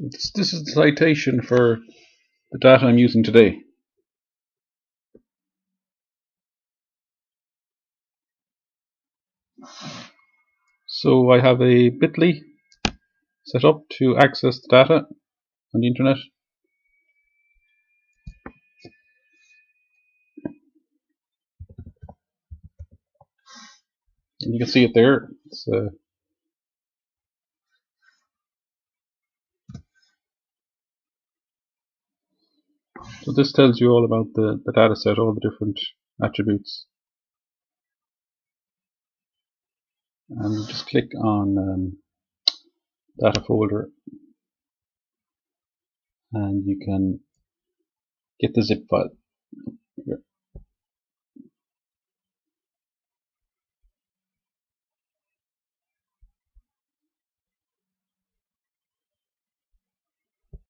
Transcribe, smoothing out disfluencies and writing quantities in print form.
This is the citation for the data I'm using today. So I have a bit.ly set up to access the data on the internet. And you can see it there. So this tells you all about the data set, all the different attributes. And you just click on data folder and you can get the zip file here.